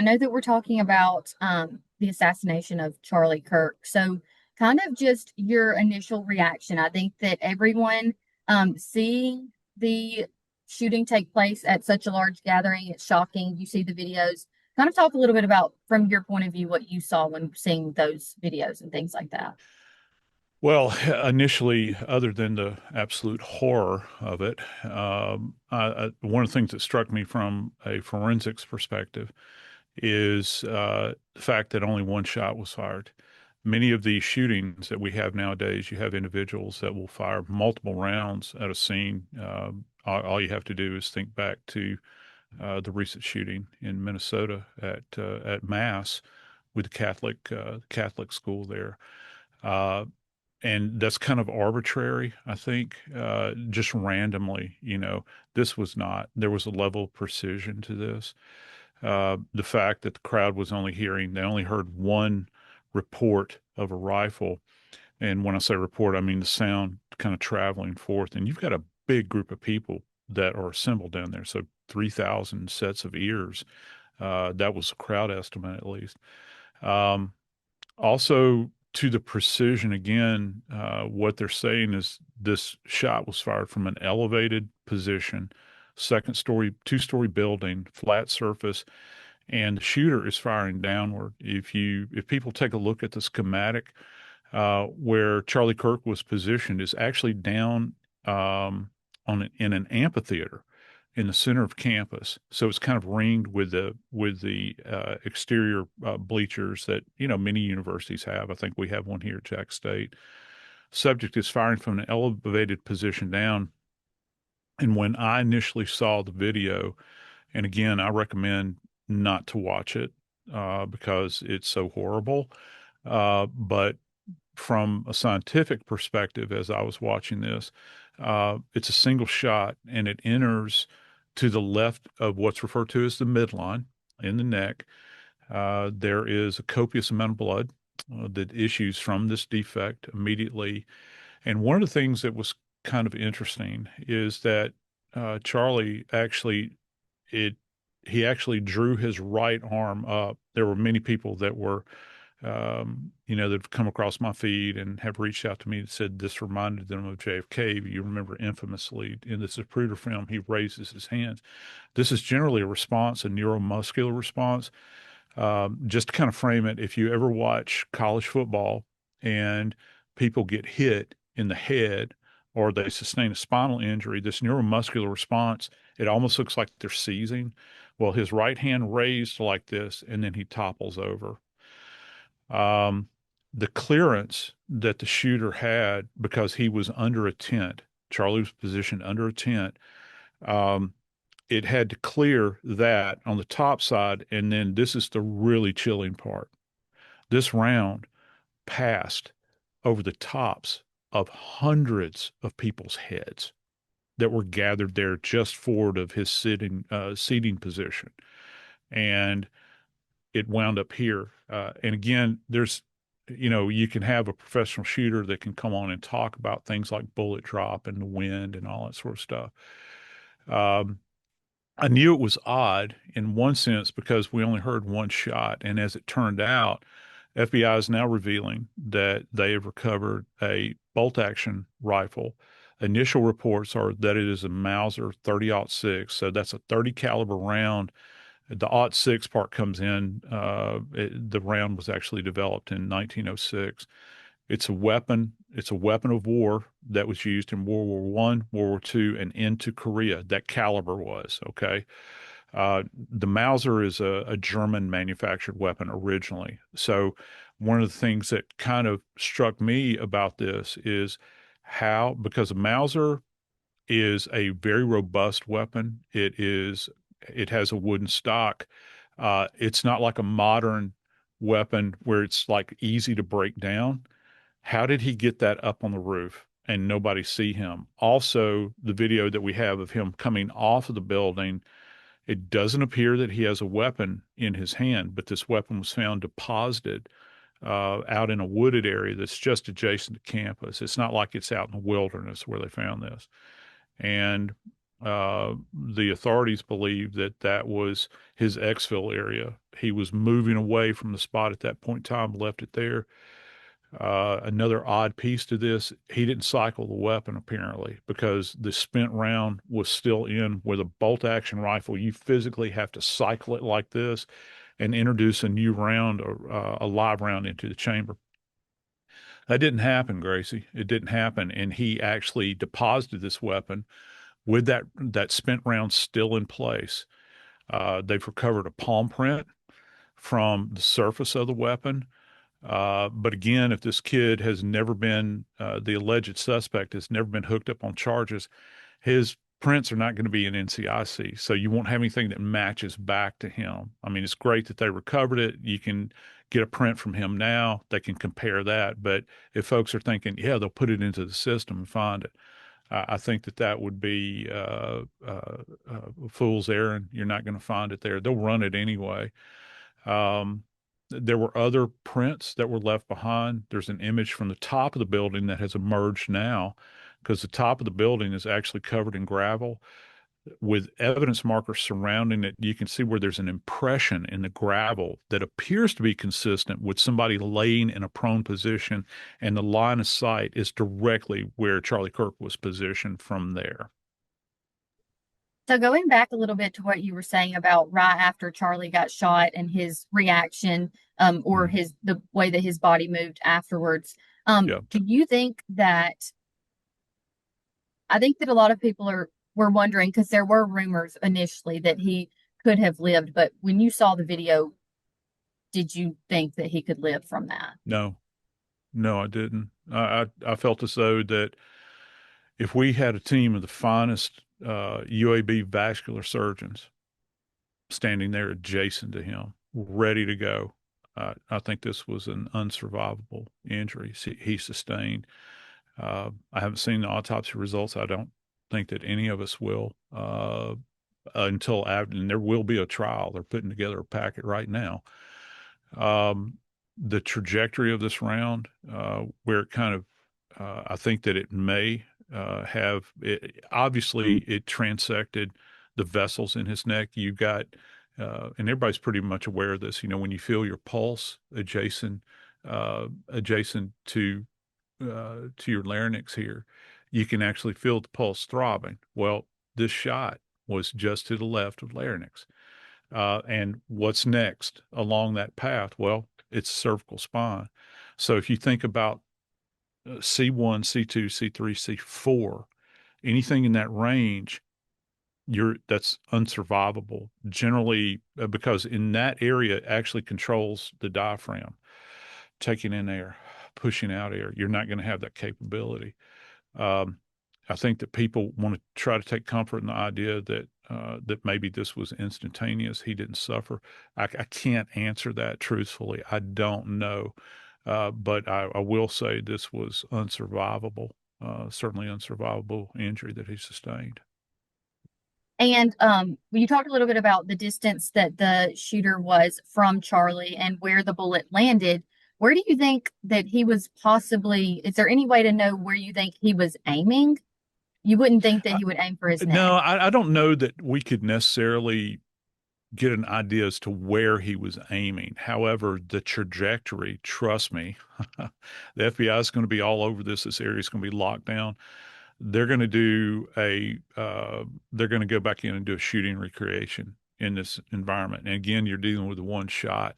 I know that we're talking about the assassination of Charlie Kirk. So, kind of just your initial reaction. I think that everyone seeing the shooting take place at such a large gathering, it's shocking. You see the videos. Kind of talk a little bit about, from your point of view, what you saw when seeing those videos and things like that. Well, initially, other than the absolute horror of it, one of the things that struck me from a forensics perspective is the fact that only one shot was fired. Many of these shootings that we have nowadays, you have individuals that will fire multiple rounds at a scene. All you have to do is think back to the recent shooting in Minnesota at Mass with the Catholic school there. Uh, and that's kind of arbitrary, I think, just randomly, this was not, there was a level of precision to this. The fact that the crowd was they only heard one report of a rifle. And when I say report, I mean the sound kind of traveling forth. And you've got a big group of people that are assembled down there. So 3,000 sets of ears. That was a crowd estimate, at least. Um, Also, to the precision again, what they're saying is this shot was fired from an elevated position, second story, two-story building, flat surface, and the shooter is firing downward. If people take a look at the schematic, where Charlie Kirk was positioned is actually down in an amphitheater in the center of campus. So it's kind of ringed with the exterior bleachers that many universities have. I think we have one here at Jack State. Subject is firing from an elevated position down. And when I initially saw the video, and again, I recommend not to watch it because it's so horrible. But from a scientific perspective, as I was watching this, it's a single shot and it enters to the left of what's referred to as the midline in the neck. There is a copious amount of blood that issues from this defect immediately. And one of the things that was kind of interesting is that Charlie actually it he actually drew his right arm up. There were many people that were that have come across my feed and have reached out to me and said this reminded them of JFK. You remember infamously in the Zapruder film, he raises his hands. This is generally a response, a neuromuscular response. Just to kind of frame it, if you ever watch college football and people get hit in the head or they sustain a spinal injury, this neuromuscular response, it almost looks like they're seizing. Well, his right hand raised like this, and then he topples over. Um, the clearance that the shooter had because he was under a tent, Charlie was positioned under a tent. Um, it had to clear that on the top side. And then this is the really chilling part. This round passed over the tops of hundreds of people's heads that were gathered there just forward of his seating position. And it wound up here. And again, you can have a professional shooter that can come on and talk about things like bullet drop and the wind and all that sort of stuff. Um, I knew it was odd in one sense because we only heard one shot. And as it turned out, FBI is now revealing that they have recovered a bolt action rifle. Initial reports are that it is a Mauser 30-06. So that's a 30 caliber round. The '06 part comes in. The round was actually developed in 1906. It's a weapon. It's a weapon of war that was used in World War One, World War Two, and into Korea. That caliber was okay. The Mauser is a German manufactured weapon originally. So one of the things that kind of struck me about this is how, because a Mauser is a very robust weapon. It has a wooden stock. It's not like a modern weapon where it's like easy to break down. How did he get that up on the roof and nobody see him? Also, the video that we have of him coming off of the building, it doesn't appear that he has a weapon in his hand, but this weapon was found deposited out in a wooded area that's just adjacent to campus. It's not like it's out in the wilderness where they found this. And The authorities believe that that was his exfil area. He was moving away from the spot at that point in time, left it there. Another odd piece to this, he didn't cycle the weapon apparently because the spent round was still in. With a bolt action rifle, you physically have to cycle it like this and introduce a new round or a live round into the chamber. That didn't happen, Gracie. It didn't happen. And he actually deposited this weapon with that spent round still in place. They've recovered a palm print from the surface of the weapon. But again, if this kid has never been, the alleged suspect has never been hooked up on charges, his prints are not going to be in NCIC. So you won't have anything that matches back to him. I mean, it's great that they recovered it. You can get a print from him now. They can compare that. But if folks are thinking, yeah, they'll put it into the system and find it, I think that that would be a fool's errand. You're not going to find it there. They'll run it anyway. Um, there were other prints that were left behind. There's an image from the top of the building that has emerged now because the top of the building is actually covered in gravel with evidence markers surrounding it. You can see where there's an impression in the gravel that appears to be consistent with somebody laying in a prone position, and the line of sight is directly where Charlie Kirk was positioned from there. So going back a little bit to what you were saying about right after Charlie got shot and his reaction, or Mhm. his the way that his body moved afterwards, Yeah. do you think that I think that a lot of people were wondering because there were rumors initially that he could have lived, but when you saw the video, did you think that he could live from that? No, no, I didn't. I felt as though that if we had a team of the finest UAB vascular surgeons standing there adjacent to him, ready to go, I think this was an unsurvivable injury he sustained. I haven't seen the autopsy results. I don't think that any of us will until after, and there will be a trial. They're putting together a packet right now. Um, the trajectory of this round, where it kind of, I think that it may have, obviously, it transected the vessels in his neck. You got, and everybody's pretty much aware of this. You know, when you feel your pulse adjacent to your larynx here, you can actually feel the pulse throbbing. Well, this shot was just to the left of larynx. And what's next along that path? Well, it's cervical spine. So if you think about C1, C2, C3, C4, anything in that range, that's unsurvivable generally, because in that area it actually controls the diaphragm, taking in air, pushing out air. You're not going to have that capability. Um, I think that people want to try to take comfort in the idea that that maybe this was instantaneous. He didn't suffer. I can't answer that truthfully. I don't know, but I will say this was unsurvivable. Certainly unsurvivable injury that he sustained. And you talked a little bit about the distance that the shooter was from Charlie and where the bullet landed. Where do you think that he was possibly, is there any way to know where you think he was aiming? You wouldn't think that he would aim for his No, neck. I don't know that we could necessarily get an idea as to where he was aiming. However, the trajectory, trust me, the FBI is going to be all over this. This area is going to be locked down. They're going to do they're going to go back in and do a shooting recreation in this environment. And again, you're dealing with one shot.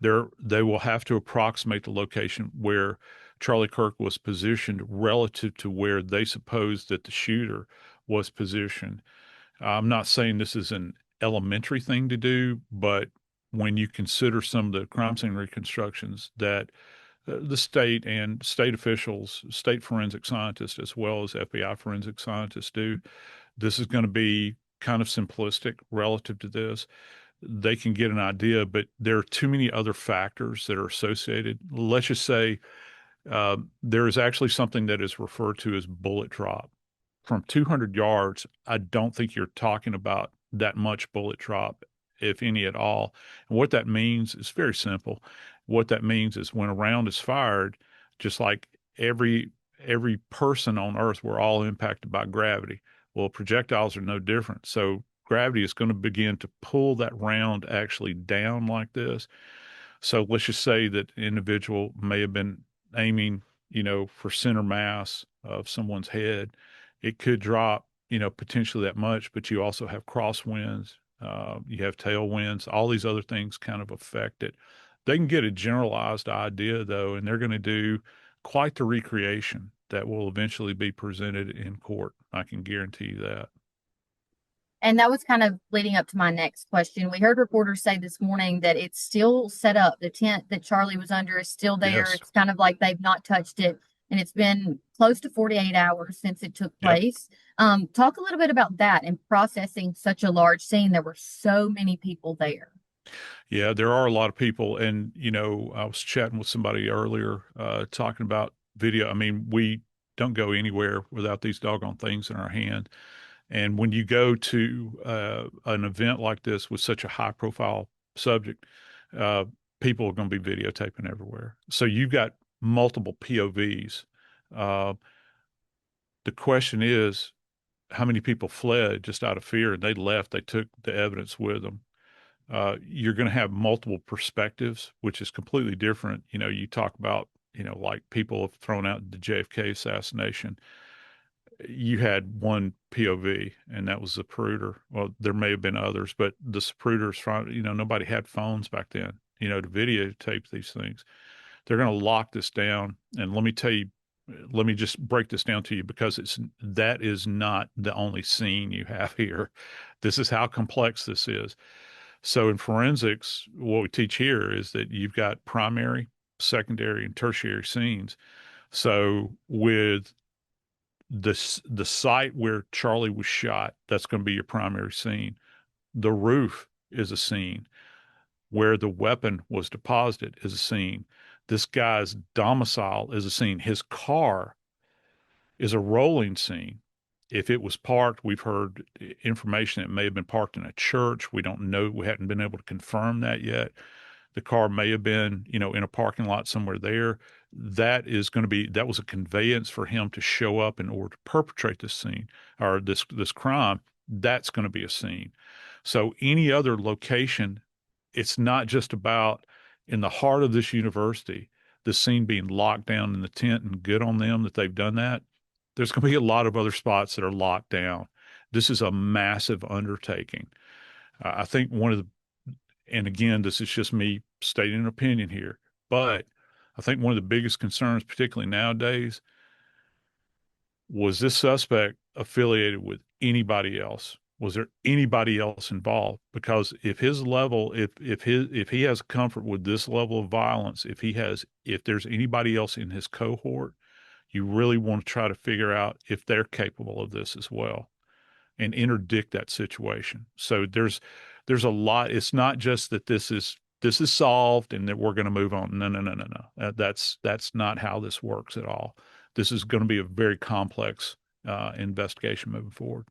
They will have to approximate the location where Charlie Kirk was positioned relative to where they suppose that the shooter was positioned. I'm not saying this is an elementary thing to do, but when you consider some of the crime scene reconstructions that the state and state officials, state forensic scientists, as well as FBI forensic scientists do, this is going to be kind of simplistic relative to this. They can get an idea, but there are too many other factors that are associated. Let's just say there is actually something that is referred to as bullet drop. From 200 yards, I don't think you're talking about that much bullet drop, if any at all. And what that means is very simple. What that means is when a round is fired, just like every person on Earth, we're all impacted by gravity. Well, projectiles are no different. So gravity is going to begin to pull that round actually down like this. So let's just say that an individual may have been aiming, for center mass of someone's head. It could drop, potentially that much, but you also have crosswinds, you have tailwinds, all these other things kind of affect it. They can get a generalized idea though, and they're going to do quite the recreation that will eventually be presented in court. I can guarantee you that. And that was kind of leading up to my next question. We heard reporters say this morning that it's still set up. The tent that Charlie was under is still there. Yes. It's kind of like they've not touched it. And it's been close to 48 hours since it took Yep. place. Talk a little bit about that and processing such a large scene. There were so many people there. Yeah, there are a lot of people. And, I was chatting with somebody earlier, talking about video. I mean, we don't go anywhere without these doggone things in our hand. And when you go to an event like this with such a high profile subject, uh, people are going to be videotaping everywhere. So you've got multiple POVs. Uh, the question is, how many people fled just out of fear and they left? They took the evidence with them. You're going to have multiple perspectives, which is completely different. You talk about, like people have thrown out the JFK assassination. You had one POV, and that was the Zapruder. Well, there may have been others, but the Zapruders, nobody had phones back then, to videotape these things. They're going to lock this down. And let me tell you, let me just break this down to you because that is not the only scene you have here. This is how complex this is. So in forensics, what we teach here is that you've got primary, secondary, and tertiary scenes. So with the site where Charlie was shot, that's going to be your primary scene. The roof is a scene. Where the weapon was deposited is a scene. This guy's domicile is a scene. His car is a rolling scene. If it was parked, we've heard information that it may have been parked in a church. We don't know. We haven't been able to confirm that yet. The car may have been, in a parking lot somewhere there. That was a conveyance for him to show up in order to perpetrate this scene or this crime. That's going to be a scene. So any other location, it's not just about in the heart of this university, the scene being locked down in the tent, and good on them that they've done that. There's going to be a lot of other spots that are locked down. This is a massive undertaking. I think and again, this is just me stating an opinion here, but I think one of the biggest concerns, particularly nowadays, was this suspect affiliated with anybody else? Was there anybody else involved? Because if he has comfort with this level of violence, if there's anybody else in his cohort, you really want to try to figure out if they're capable of this as well and interdict that situation. So there's a lot. It's not just that this is solved and that we're going to move on. No, no, no, no, no. That's not how this works at all. This is going to be a very complex investigation moving forward.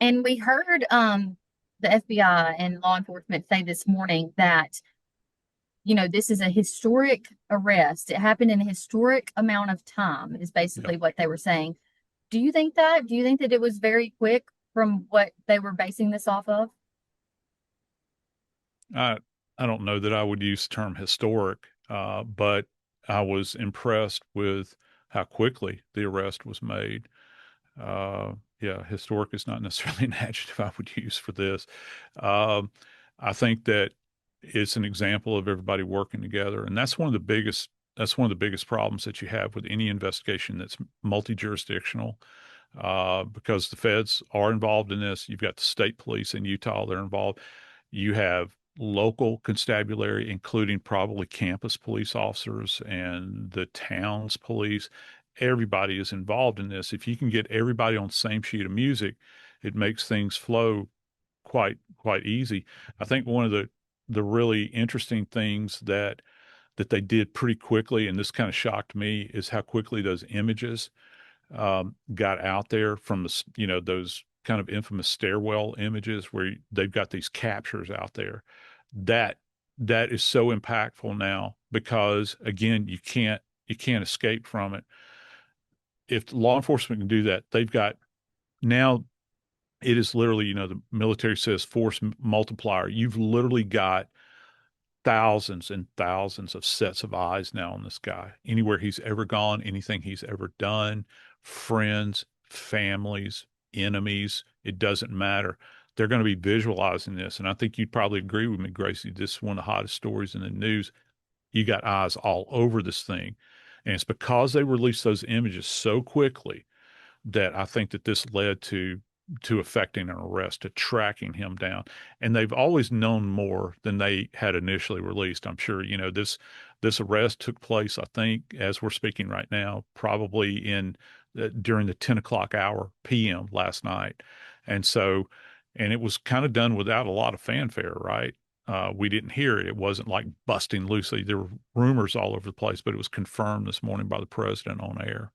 And we heard the FBI and law enforcement say this morning that, this is a historic arrest. It happened in a historic amount of time, is basically what they were saying. Do you think that? Do you think that it was very quick from what they were basing this off of? I don't know that I would use the term historic, but I was impressed with how quickly the arrest was made. Yeah, historic is not necessarily an adjective I would use for this. I think that it's an example of everybody working together, and that's one of the biggest problems that you have with any investigation that's multi-jurisdictional, because the feds are involved in this. You've got the state police in Utah; they're involved. You have local constabulary, including probably campus police officers and the town's police. Everybody is involved in this. If you can get everybody on the same sheet of music, it makes things flow quite easy. I think one of the really interesting things that they did pretty quickly, and this kind of shocked me, is how quickly those images got out there from those kind of infamous stairwell images where they've got these captures out there. That is so impactful now because again, you can't escape from it. If law enforcement can do that, they've got Now it is literally, the military says force multiplier. You've literally got thousands and thousands of sets of eyes now on this guy. Anywhere he's ever gone, anything he's ever done, friends, families, enemies, it doesn't matter. They're going to be visualizing this. And I think you'd probably agree with me, Gracie. This is one of the hottest stories in the news. You got eyes all over this thing. And it's because they released those images so quickly that I think that this led to effecting an arrest, to tracking him down. And they've always known more than they had initially released. I'm sure, this arrest took place, I think, as we're speaking right now, probably in during the 10 o'clock hour PM last night. And so, and it was kind of done without a lot of fanfare, right? We didn't hear it. It wasn't like busting loosely. There were rumors all over the place, but it was confirmed this morning by the president on air.